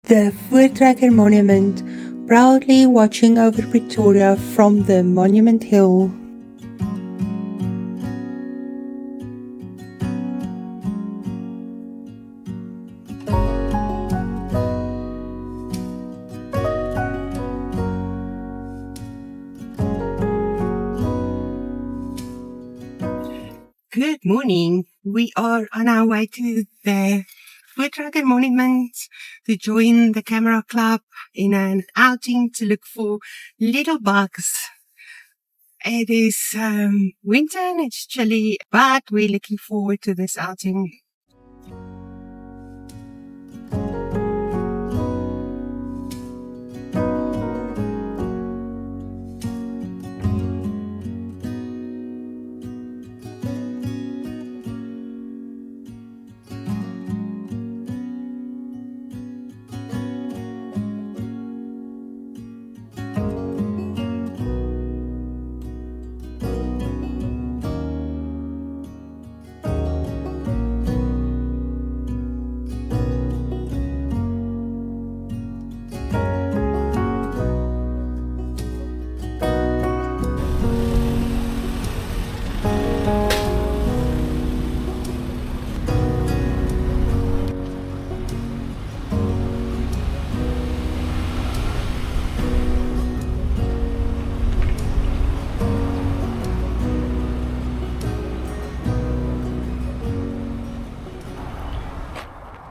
The Voortrekker Monument, proudly watching over Pretoria from the Monument Hill. Good morning. We are on our way to the Voortrekker Monument to join the camera club in an outing to look for little bugs. It is winter and it's chilly, but we're looking forward to this outing.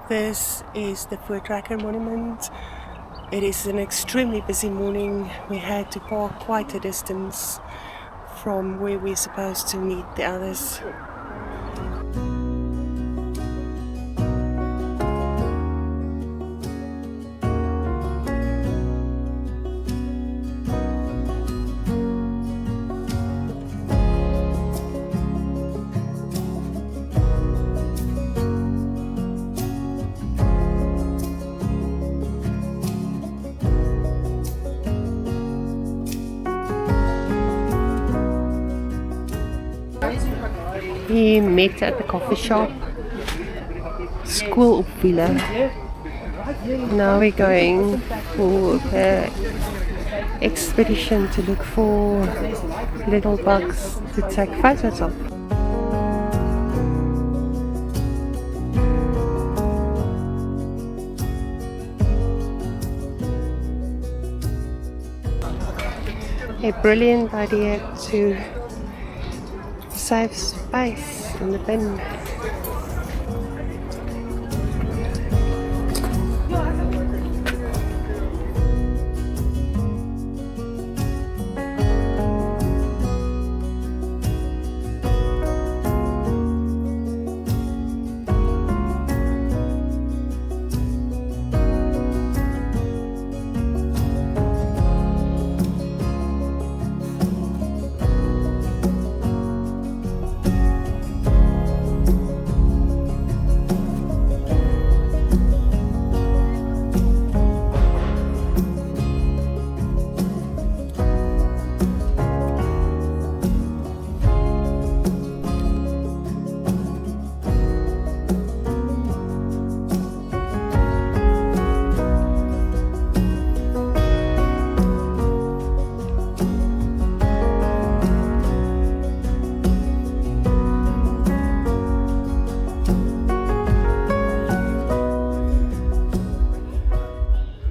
This is the Voortrekker Monument. It is an extremely busy morning. We had to park quite a distance from where we're supposed to meet the others. We met at the coffee shop, School Villa. Now we're going for the expedition to look for little bugs to take photos of. A brilliant idea to save space in the bin.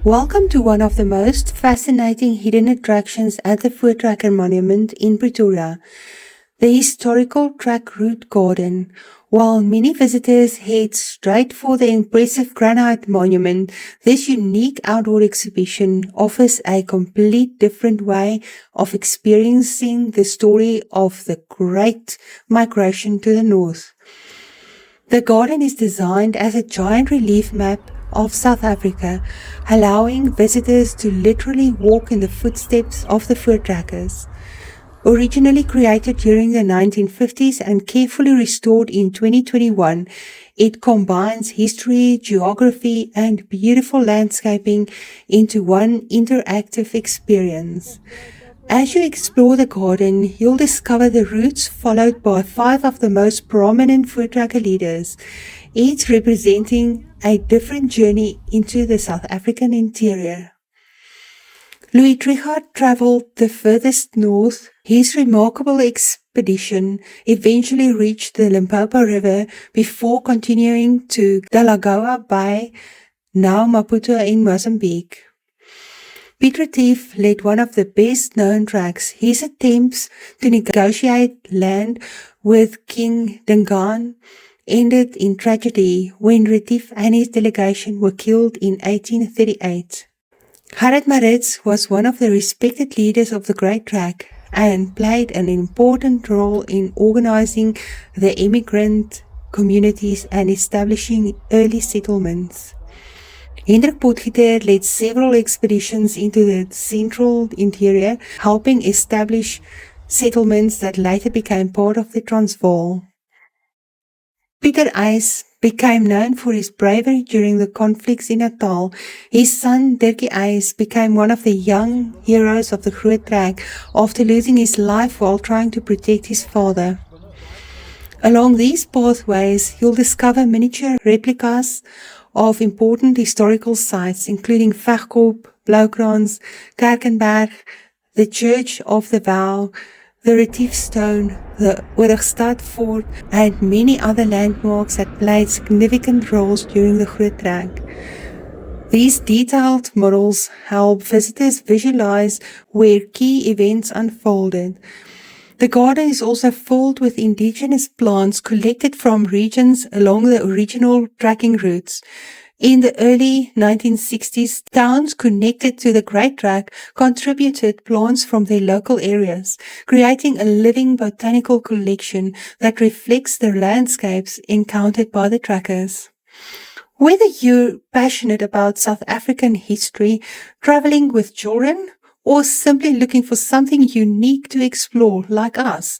Welcome to one of the most fascinating hidden attractions at the Voortrekker Monument in Pretoria, the historical track route garden. While many visitors head straight for the impressive granite monument, this unique outdoor exhibition offers a complete different way of experiencing the story of the Great Migration to the north. The garden is designed as a giant relief map of South Africa, allowing visitors to literally walk in the footsteps of the Voortrekkers. Originally created during the 1950s and carefully restored in 2021, it combines history, geography, and beautiful landscaping into one interactive experience. As you explore the garden, you'll discover the routes followed by 5 of the most prominent Voortrekker leaders, each representing a different journey into the South African interior. Louis Trichardt travelled the furthest north. His remarkable expedition eventually reached the Limpopo River before continuing to Delagoa Bay, now Maputo in Mozambique. Piet Retief led one of the best-known tracks. His attempts to negotiate land with King Dingaan ended in tragedy when Retief and his delegation were killed in 1838. Gerhard Moerdijk was one of the respected leaders of the Great Trek and played an important role in organizing the immigrant communities and establishing early settlements. Hendrik Potgieter led several expeditions into the central interior, helping establish settlements that later became part of the Transvaal. Pieter Uys became known for his bravery during the conflicts in Natal. His son, Dirkie Uys, became one of the young heroes of the groottrek after losing his life while trying to protect his father. Along these pathways, you'll discover miniature replicas of important historical sites, including Vegkop, Bloukrans, Kerkenberg, the Church of the Vow, the Retief Stone, the Oorigstad Fort, and many other landmarks that played significant roles during the groottrek. These detailed models help visitors visualize where key events unfolded. The garden is also filled with indigenous plants collected from regions along the original trekking routes. In the early 1960s, towns connected to the Great Trek contributed plants from their local areas, creating a living botanical collection that reflects the landscapes encountered by the trekkers. Whether you're passionate about South African history, traveling with children, or simply looking for something unique to explore like us,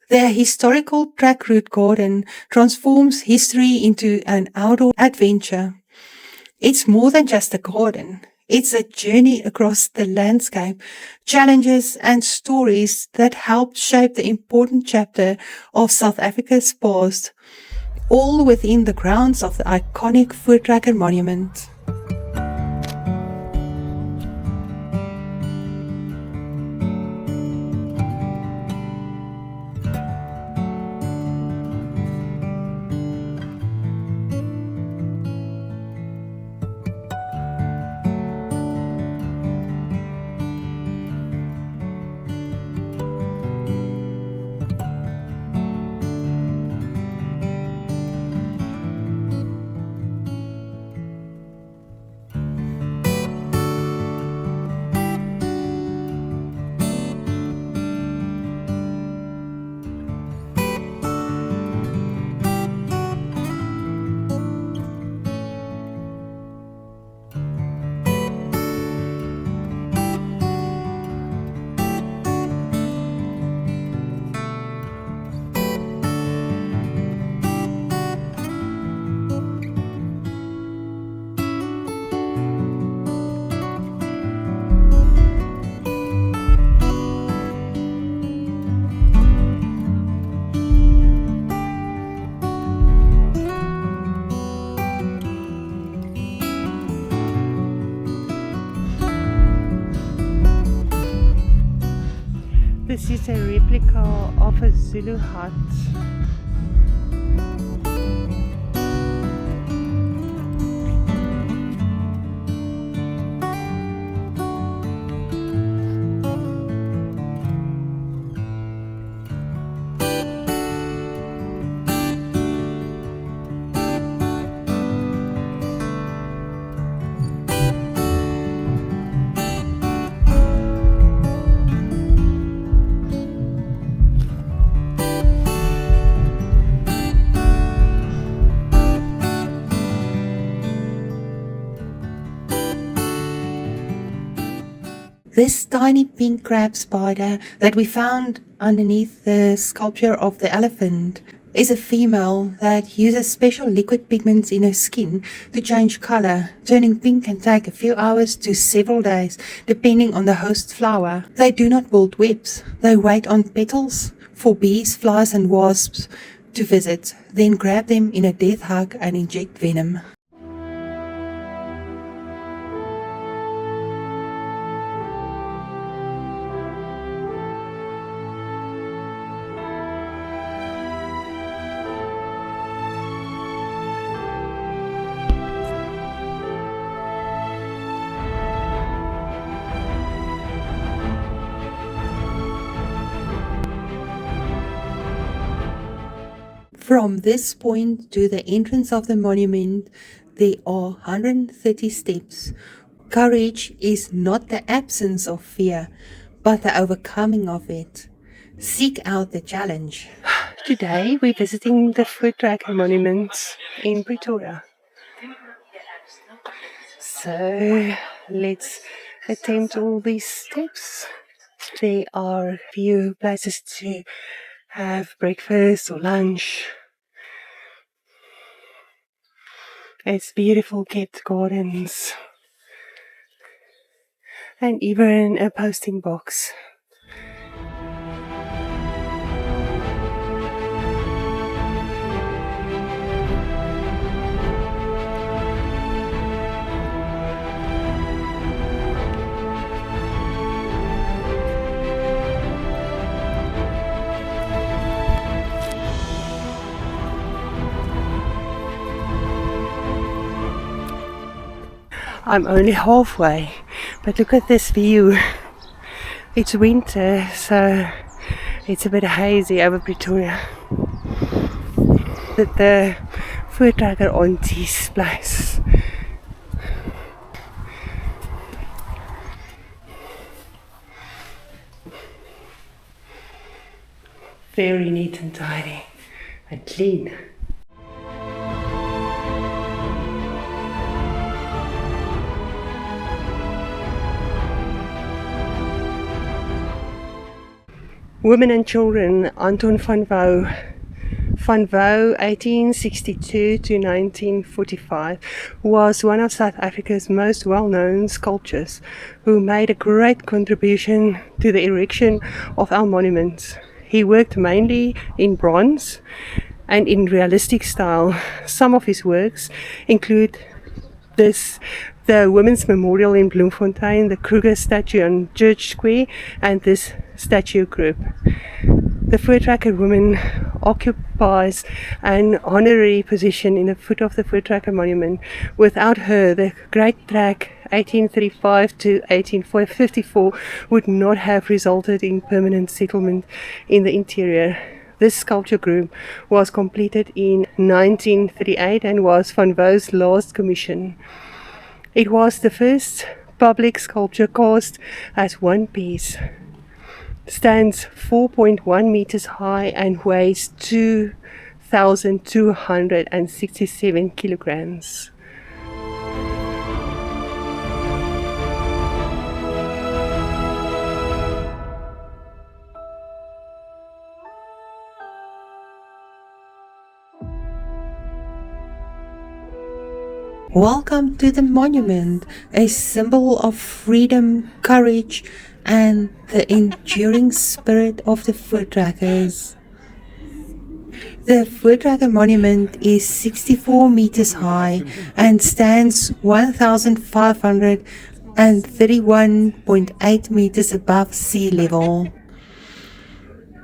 the historical trek route garden transforms history into an outdoor adventure. It's more than just a garden. It's a journey across the landscape, challenges and stories that helped shape the important chapter of South Africa's past, all within the grounds of the iconic Voortrekker Monument. This is a replica of a Zulu hut. This tiny pink crab spider that we found underneath the sculpture of the elephant is a female that uses special liquid pigments in her skin to change color. Turning pink can take a few hours to several days, depending on the host flower. They do not build webs. They wait on petals for bees, flies, and wasps to visit, then grab them in a death hug and inject venom. From this point to the entrance of the monument, there are 130 steps. Courage is not the absence of fear, but the overcoming of it. Seek out the challenge. Today we're visiting the Voortrekker Monument in Pretoria. So let's attempt all these steps. There are few places to have breakfast or lunch. It's beautiful kept gardens and even a posting box. I'm only halfway, but look at this view. It's winter, so it's a bit hazy over Pretoria. At the Voortrekker auntie's place. Very neat and tidy and clean. Women and Children, Anton van Wouw. Van Wouw, 1862 to 1945, was one of South Africa's most well-known sculptors who made a great contribution to the erection of our monuments. He worked mainly in bronze and in realistic style. Some of his works include the Women's Memorial in Bloemfontein, the Kruger statue on Church Square, and this statue group. The Voortrekker woman occupies an honorary position in the foot of the Voortrekker Monument. Without her, the Great Trek 1835 to 1854 would not have resulted in permanent settlement in the interior. This sculpture group was completed in 1938 and was Van Wouw's last commission. It was the first public sculpture cast as one piece. Stands 4.1 meters high and weighs 2,267 kilograms. Welcome to the monument, a symbol of freedom, courage, and the enduring spirit of the Voortrekkers. The Voortrekker Monument is 64 meters high and stands 1,531.8 meters above sea level.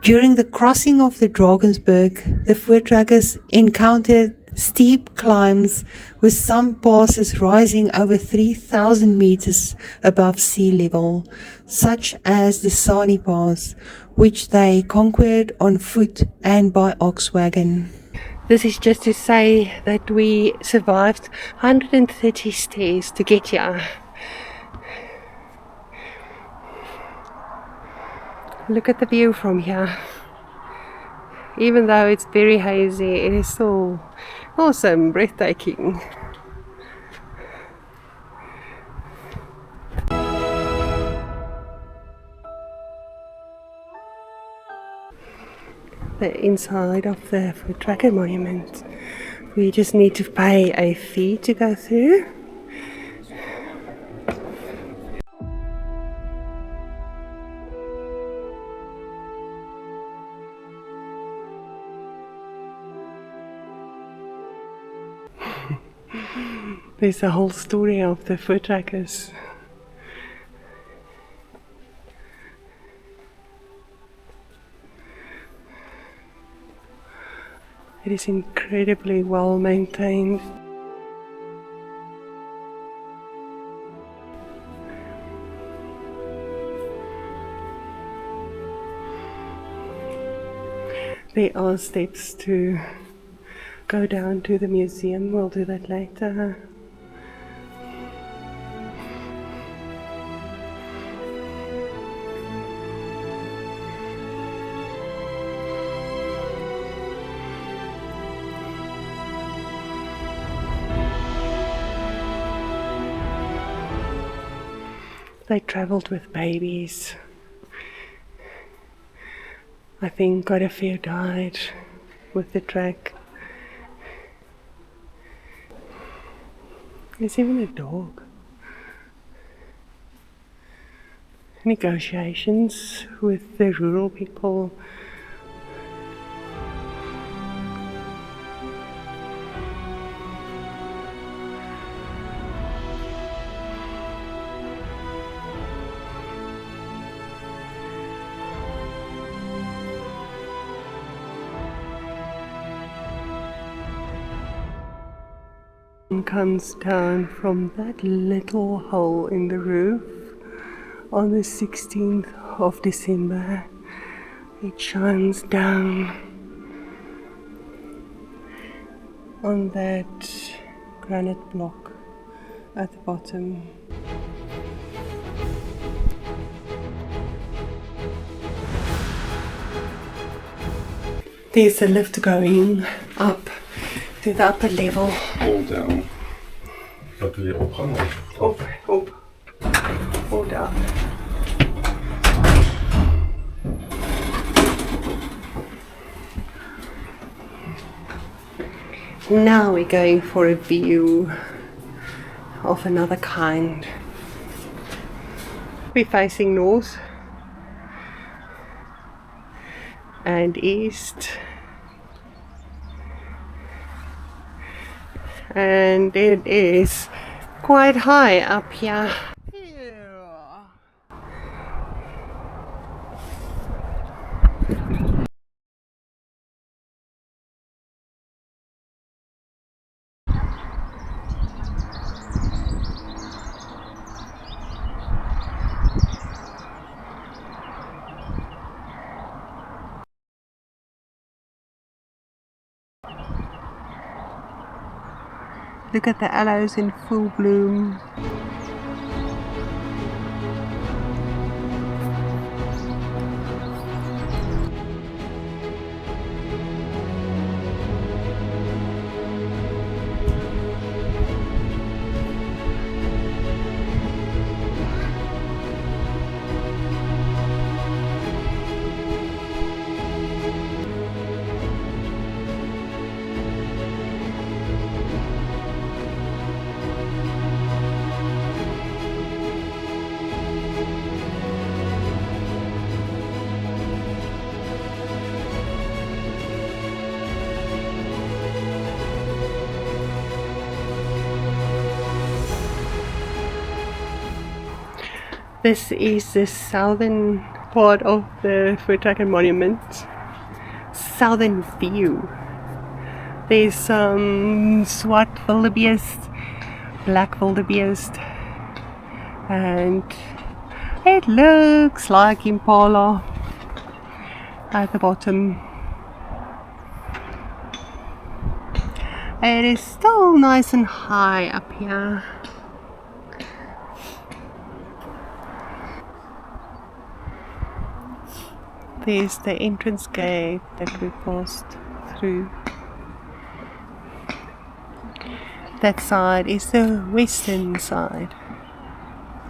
During the crossing of the Drakensberg, the Voortrekkers encountered steep climbs, with some passes rising over 3,000 meters above sea level, such as the Sani Pass, which they conquered on foot and by ox wagon. This is just to say that we survived 130 stairs to get here. Look at the view from here. Even though it's very hazy, it is still awesome, breathtaking. the inside of the Voortrekker Monument. We just need to pay a fee to go through. There's the whole story of the Voortrekkers. It is incredibly well maintained. There are steps to go down to the museum. We'll do that later. They travelled with babies. I think quite a few died with the trek. There's even a dog. Negotiations with the rural people. Comes down from that little hole in the roof on the 16th of December. It shines down on that granite block at the bottom. There's a lift going up to the upper level. All down. Dat wil je opgaan of? Op. Hold up. Now we're going for a view of another kind. We're facing north and east. And it is quite high up here. Look at the aloes in full bloom. This is the southern part of the Voortrekker Monument. Southern view. There's some swart wildebeest, black wildebeest, and it looks like impala at the bottom. It is still nice and high up here. There's the entrance gate that we passed through. That side is the western side.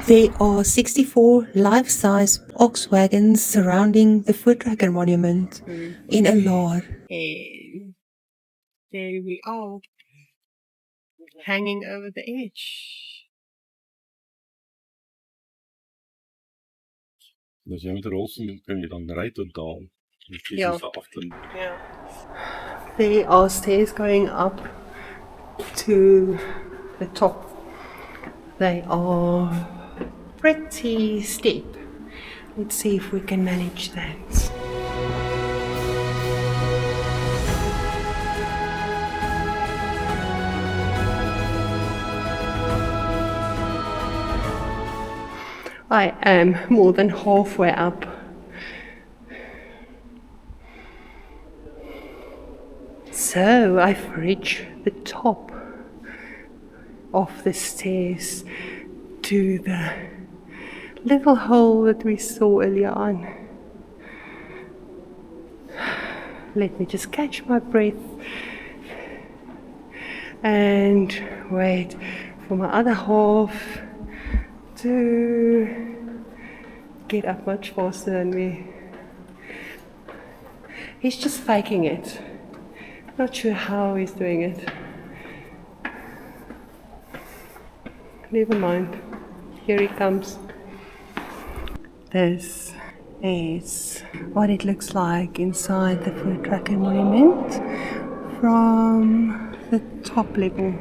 There are 64 life-size ox wagons surrounding the Voortrekker Monument in a laager. And there we are, hanging over the edge. Dus jij met de rolstoel kun je dan rijden totaal. Dus je Ja. ziet af en Yeah. There are stairs going up to the top. They are pretty steep. Let's see if we can manage that. I am more than halfway up. So I've reached the top of the stairs to the little hole that we saw earlier on. Let me just catch my breath and wait for my other half to get up much faster than me. He's just faking it. Not sure how he's doing it. Never mind. Here he comes. This is what it looks like inside the Voortrekker Monument from the top level.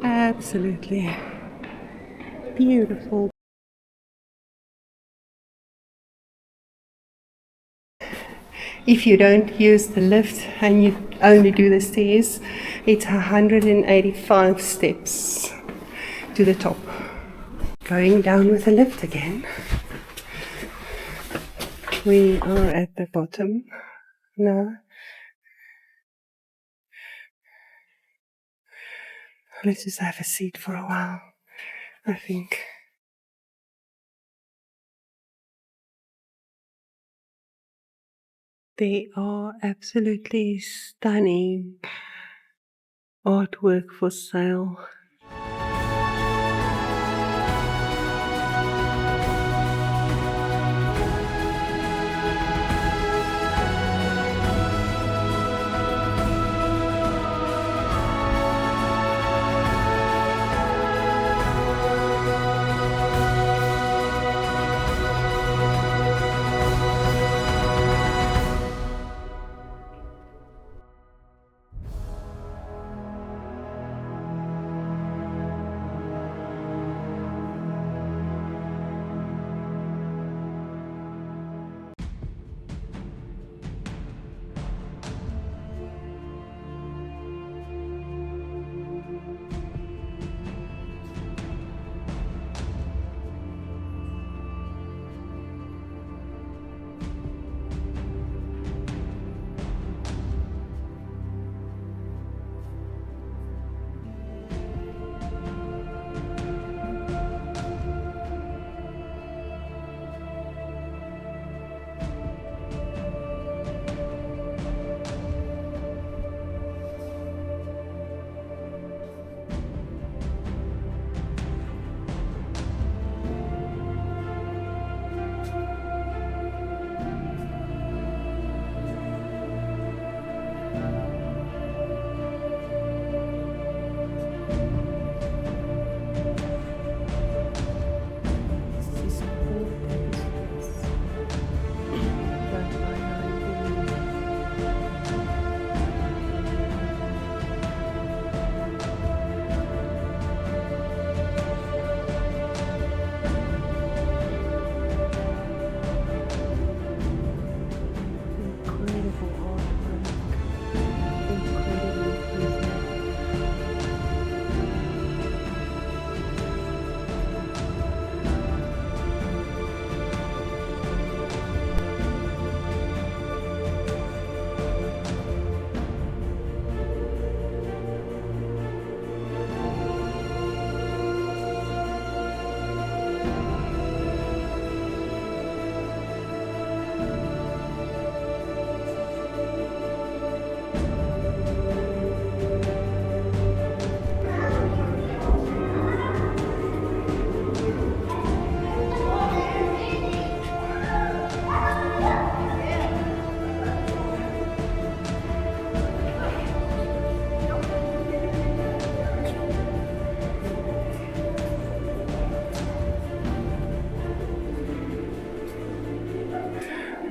Absolutely beautiful. If you don't use the lift and you only do the stairs, it's 185 steps to the top. Going down with the lift again. We are at the bottom now. Let's just have a seat for a while, I think. They are absolutely stunning artwork for sale.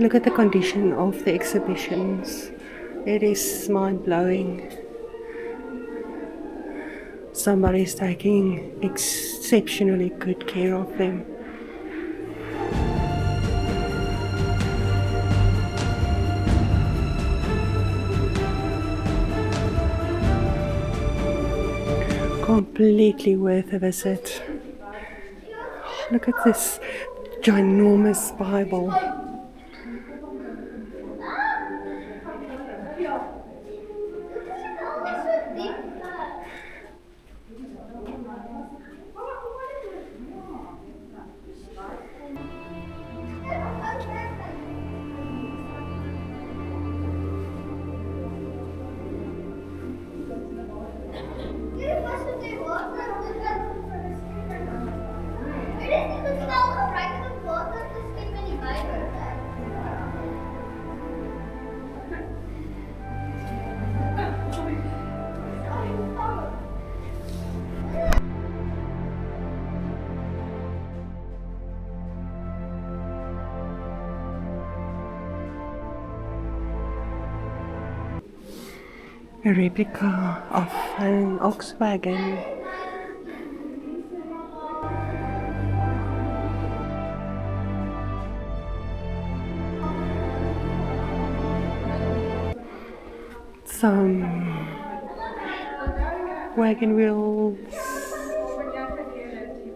Look at the condition of the exhibitions. It is mind-blowing. Somebody's taking exceptionally good care of them. Completely worth a visit. Look at this ginormous Bible. A replica of an ox wagon. Some wagon wheels.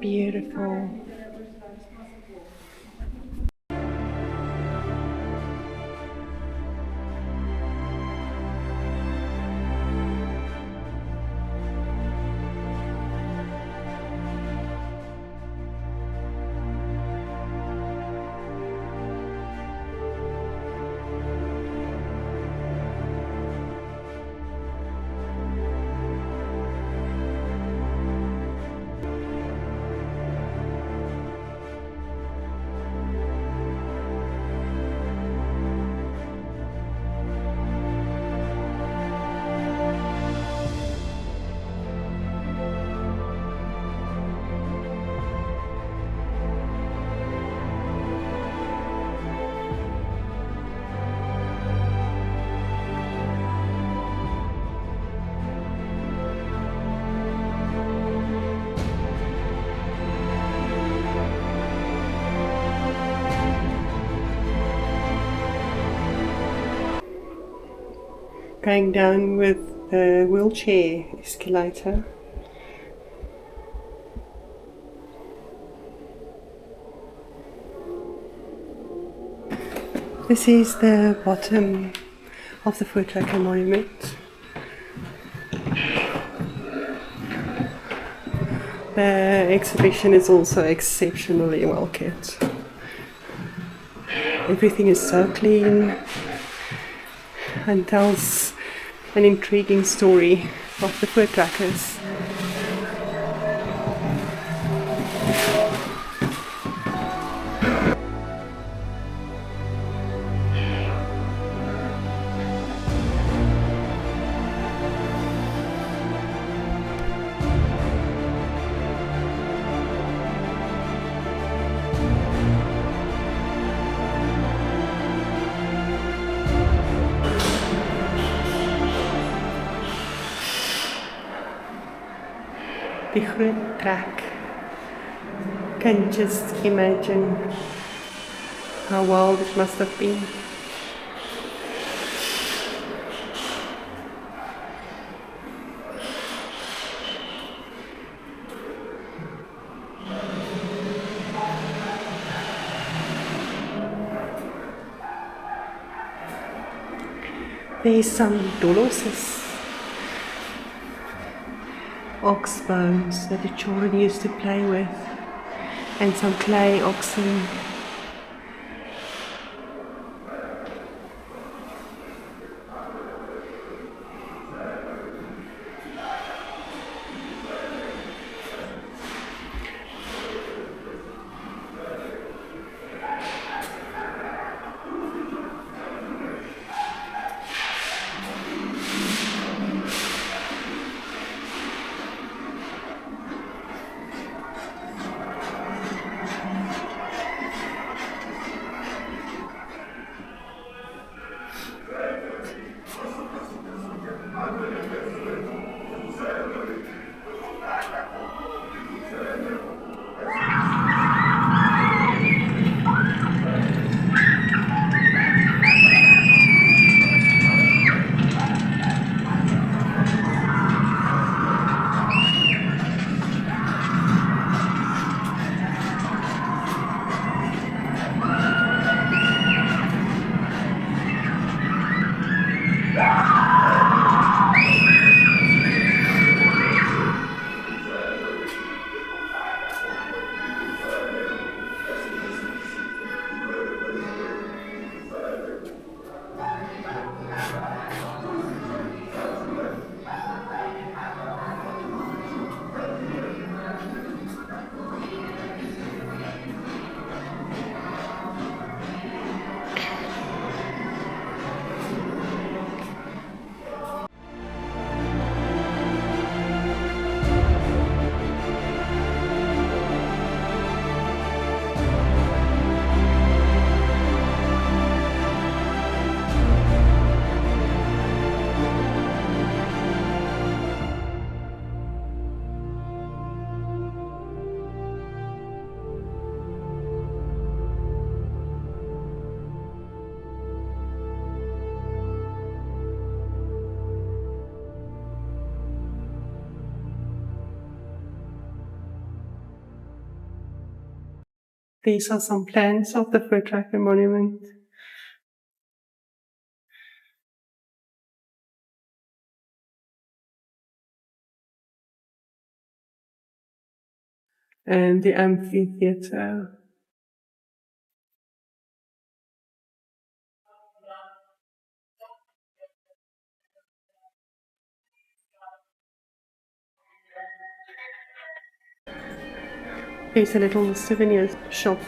Beautiful. Going down with a wheelchair escalator. This is the bottom of the Voortrekker Monument. The exhibition is also exceptionally well kept. Everything is so clean and tells an intriguing story of the Voortrekkers. The groottrek. Can just imagine how wild it must have been. There's some doloses. Ox bones that the children used to play with, and some clay oxen. These are some plans of the Voortrekker Monument. And the amphitheatre. There's a little souvenir shop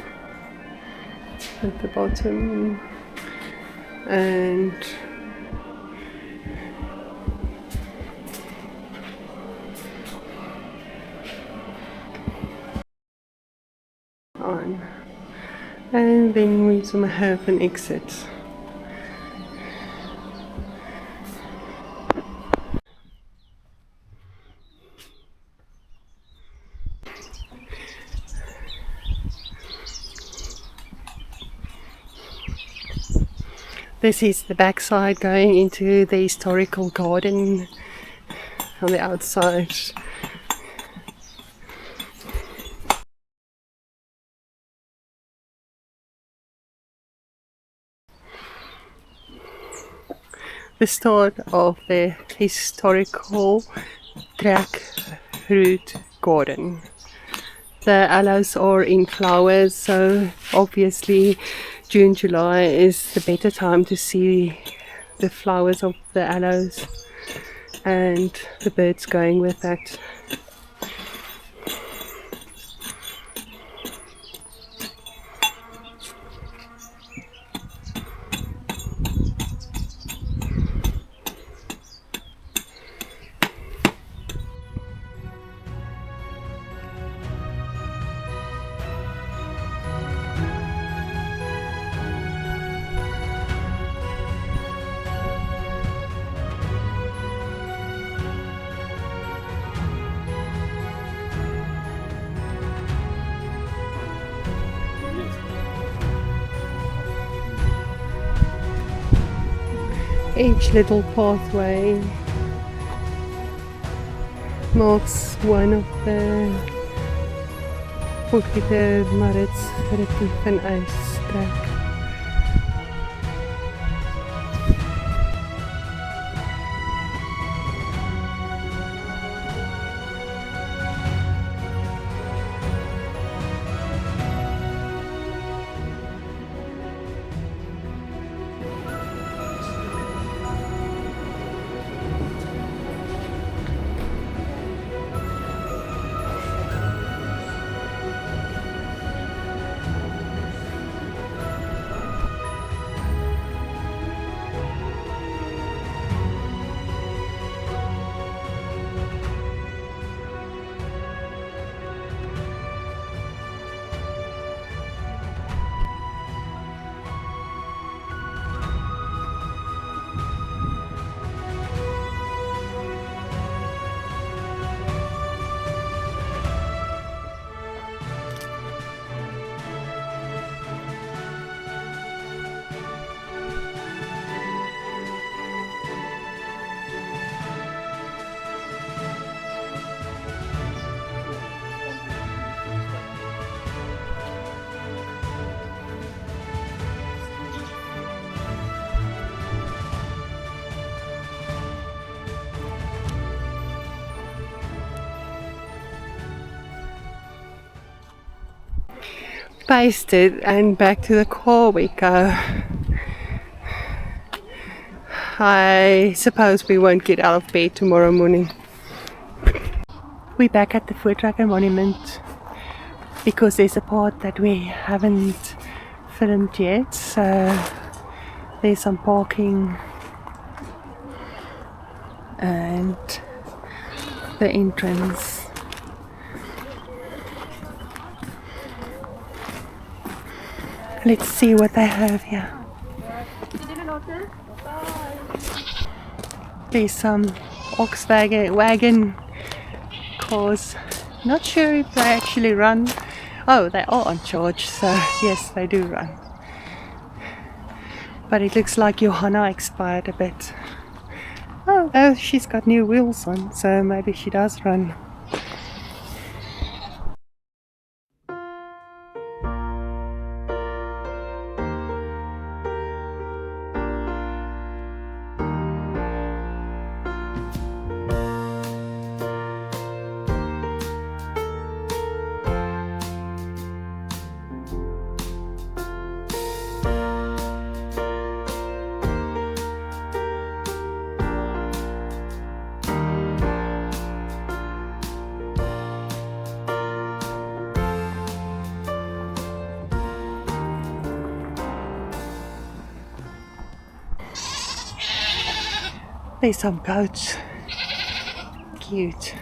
at the bottom, and on, and then we have an exit. This is the backside going into the historical garden on the outside. The start of the historical track route garden. The aloes are in flowers, so obviously June, July is the better time to see the flowers of the aloes and the birds going with that. Each little pathway marks one of the commemorates relatief en uitstrek. Pasted and back to the car we go. I suppose we won't get out of bed tomorrow morning. We're back at the Voortrekker Monument because there's a part that we haven't filmed yet, so there's some parking and the entrance. Let's see what they have here. There's some ox wagon cars. Not sure if they actually run. Oh, they are on charge, so yes, they do run. But it looks like Johanna expired a bit. Oh, she's got new wheels on, so maybe she does run. There's some goats. Cute.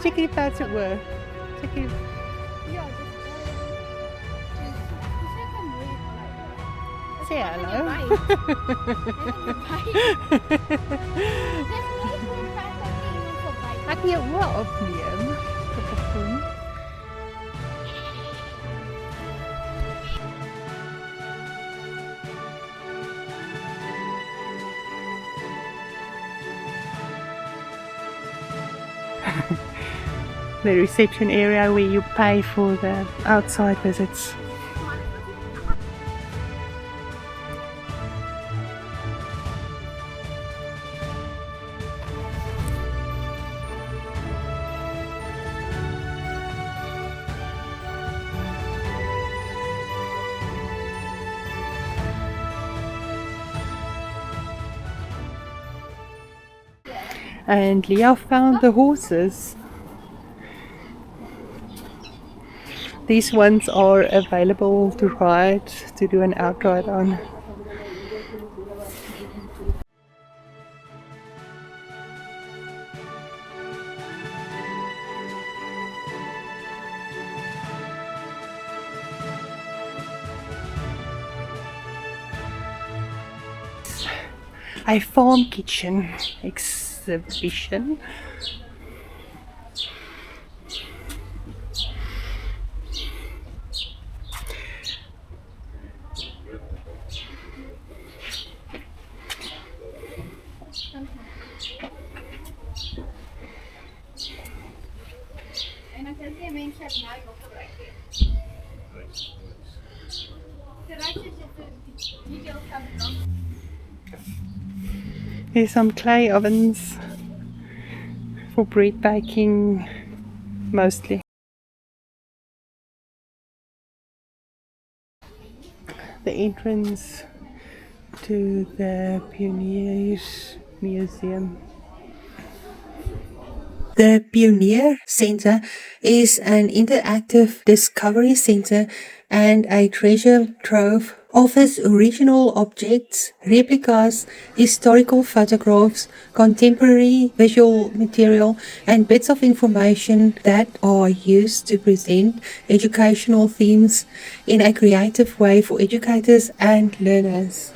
Check die perdse oor. Check die. Ja, Sê hallo. Ek kan jou oor opneem. Op 'n foon. The reception area where you pay for the outside visits. And Leah found the horses. These ones are available to ride, to do an outride on. A farm kitchen exhibition. En dan kan jy mense nou nog gebruik. Here's some clay ovens for bread baking, mostly. The entrance to the Pioneers Museum. The Pioneer Center is an interactive discovery center and a treasure trove. Offers original objects, replicas, historical photographs, contemporary visual material, and bits of information that are used to present educational themes in a creative way for educators and learners.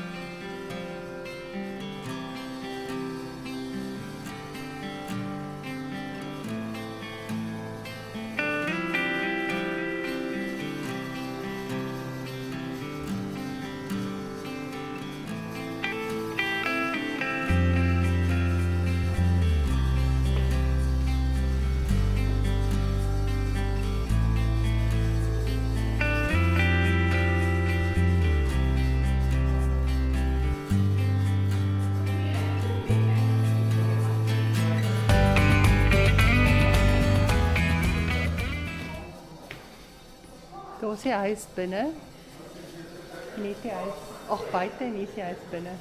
Daar is die huis binne. Nie die huis. Ag, buite en hier is die huis binne.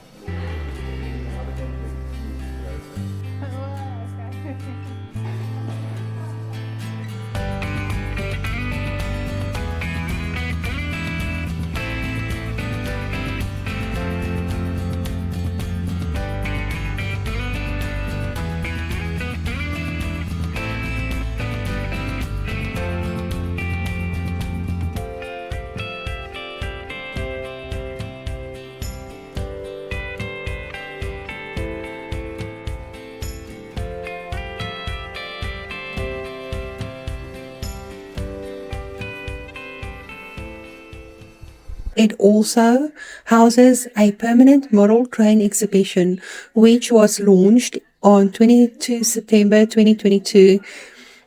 It also houses a permanent model train exhibition, which was launched on 22 September 2022.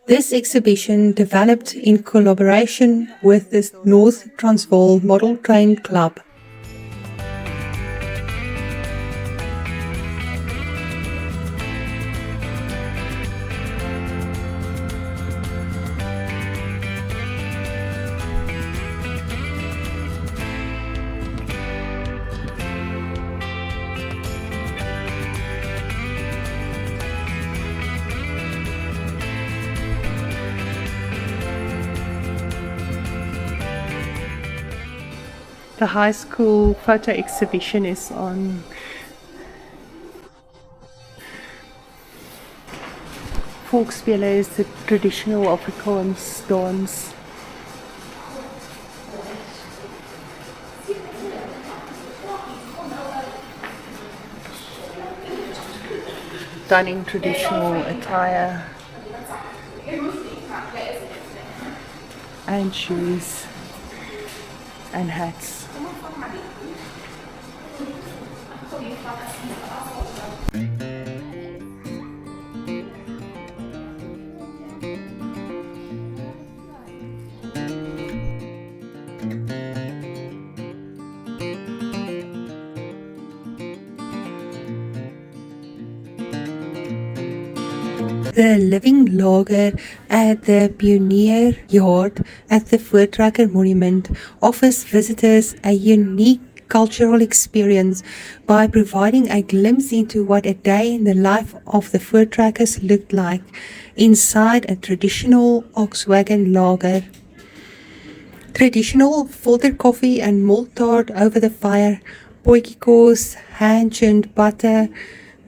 This exhibition developed in collaboration with the North Transvaal Model Train Club. The high school photo exhibition is on. Volksspelen is the traditional Afrikaans dance. Done in traditional attire and shoes and hats. The living laager at the Pioneer Yard at the Voortrekker Monument offers visitors a unique cultural experience by providing a glimpse into what a day in the life of the Voortrekkers looked like inside a traditional ox wagon laager. Traditional filter coffee and malt tart over the fire, potjiekos, hand-churned butter,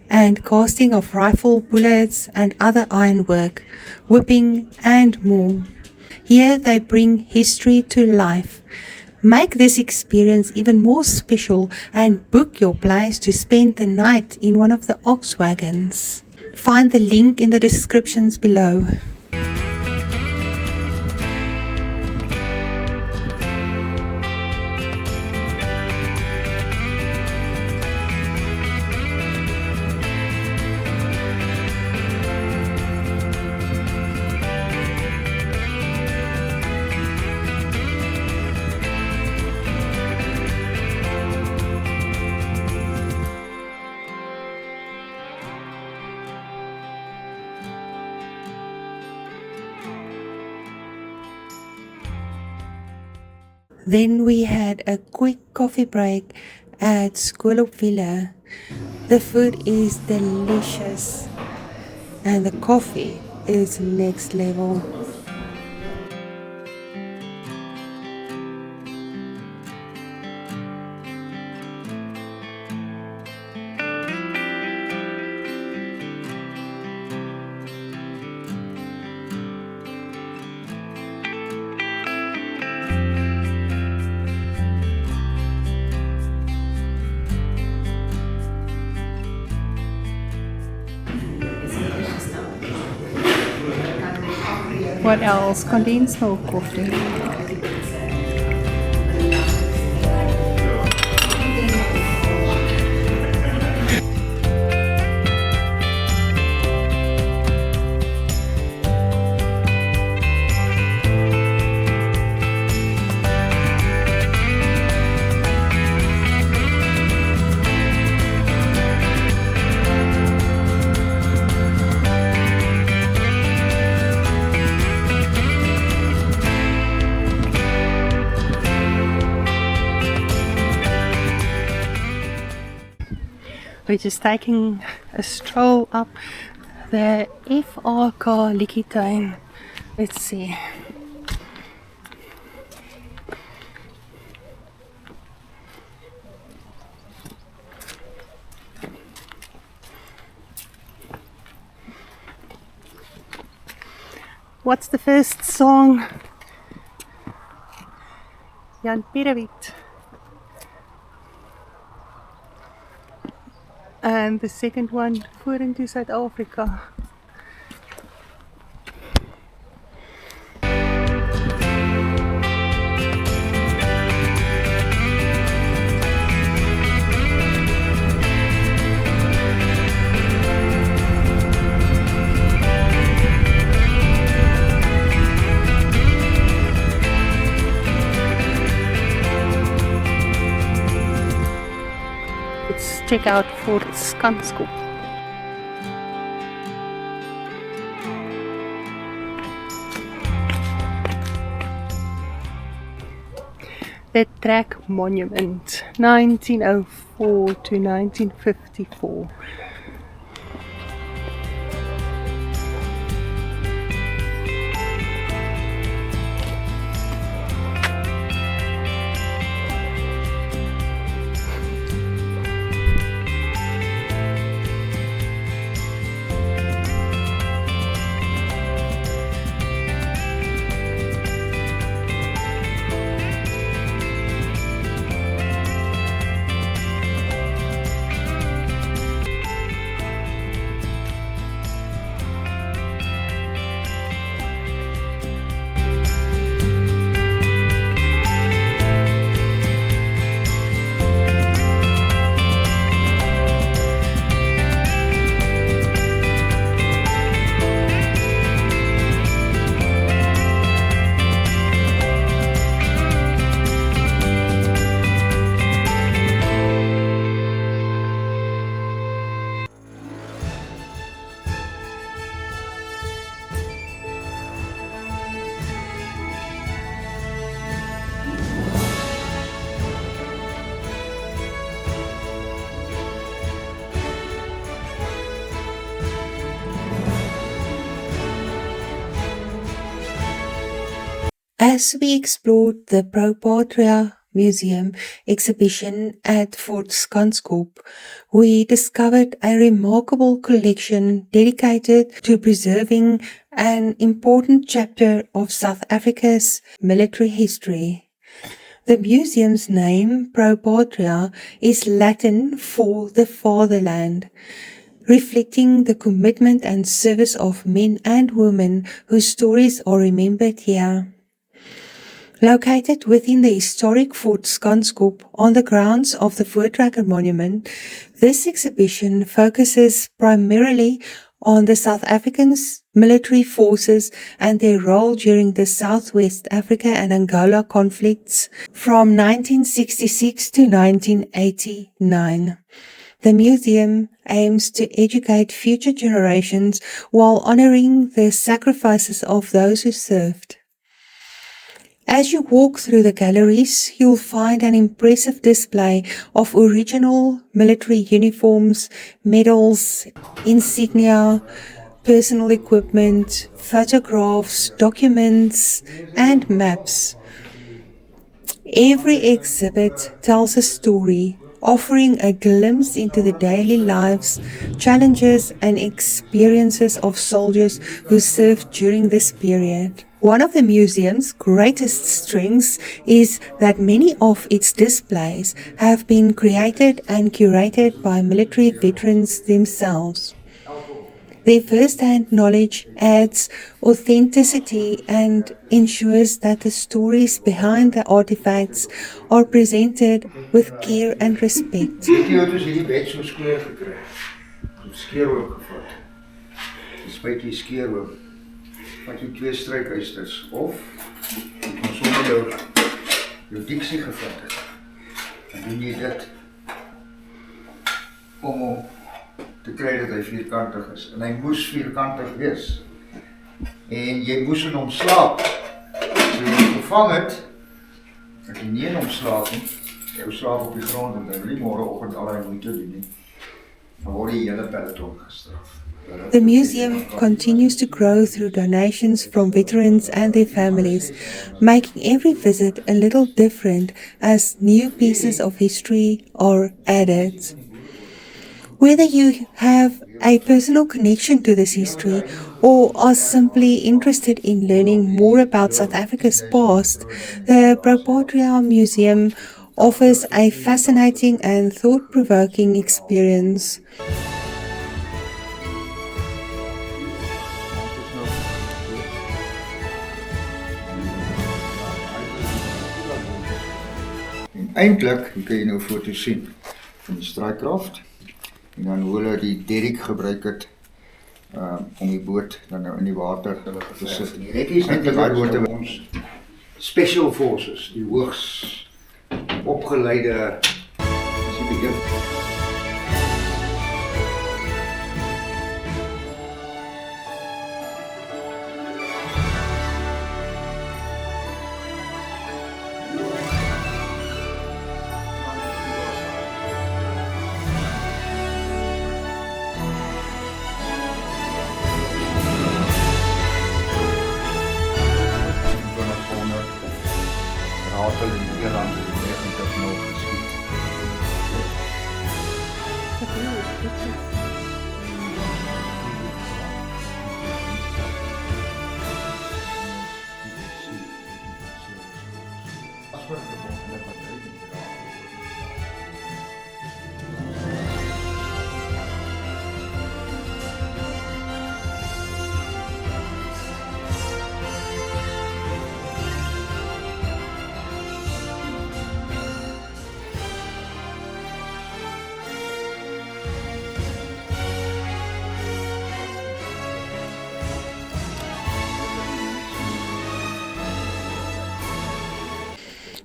and casting of rifle bullets and other ironwork, whipping and more. Here they bring history to life. Make this experience even more special and book your place to spend the night in one of the ox wagons. Find the link in the descriptions below. Then we had a quick coffee break at Schanskop Open-Air. The food is delicious and the coffee is next level. What else? Condensed milk coffee. We're just taking a stroll up the FRK Likkietuin. Let's see. What's the first song? Jan Pierewit. And the second one, Vorentoe South Africa. check out Fort Schanskop. The Voortrekker Monument, 1904 to 1954. As we explored the Patria Museum exhibition at Fort Schanskop, we discovered a remarkable collection dedicated to preserving an important chapter of South Africa's military history. The museum's name, Pro Patria, is Latin for the fatherland, reflecting the commitment and service of men and women whose stories are remembered here. Located within the historic Fort Schanskop on the grounds of the Voortrekker Monument, this exhibition focuses primarily on the South African military forces and their role during the Southwest Africa and Angola conflicts from 1966 to 1989. The museum aims to educate future generations while honoring the sacrifices of those who served. As you walk through the galleries, you'll find an impressive display of original military uniforms, medals, insignia, personal equipment, photographs, documents, and maps. Every exhibit tells a story, offering a glimpse into the daily lives, challenges, and experiences of soldiers who served during this period. One of the museum's greatest strengths is that many of its displays have been created and curated by military veterans themselves. Their first-hand knowledge adds authenticity and ensures that the stories behind the artifacts are presented with care and respect. Wat jy 2 strykuisters of ons sonder jou diksie gevat het. En doen jy dit om te kry dat hy vierkantig is. En hy moes vierkantig wees. En jy moes in hom slaap. So jy gevang het, dat jy nie in hom slaap nie, jy slaap op die grond en dan nie môreoggend al hy moeite doen nie. Dan word die hele peloton gestraf. The museum continues to grow through donations from veterans and their families, making every visit a little different as new pieces of history are added. Whether you have a personal connection to this history or are simply interested in learning more about South Africa's past, the Patria Museum offers a fascinating and thought-provoking experience. Eintlik, kan jy nou foto's sien van die strijdkraft en dan hoe hulle die derrick gebruik het om die boot dan nou in die water te sit. Eintlik daai bote ons special forces, die hoogs opgeleide as jy begin. Ratel en Eland in 90 geskied.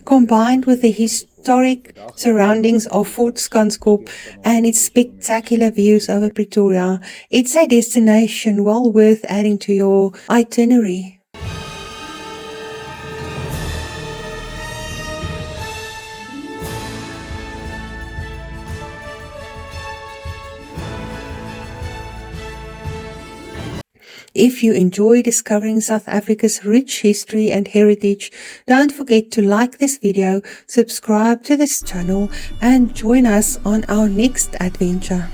Combined with the historic surroundings of Fort Schanskop and its spectacular views over Pretoria, it's a destination well worth adding to your itinerary. If you enjoy discovering South Africa's rich history and heritage, don't forget to like this video, subscribe to this channel, and join us on our next adventure.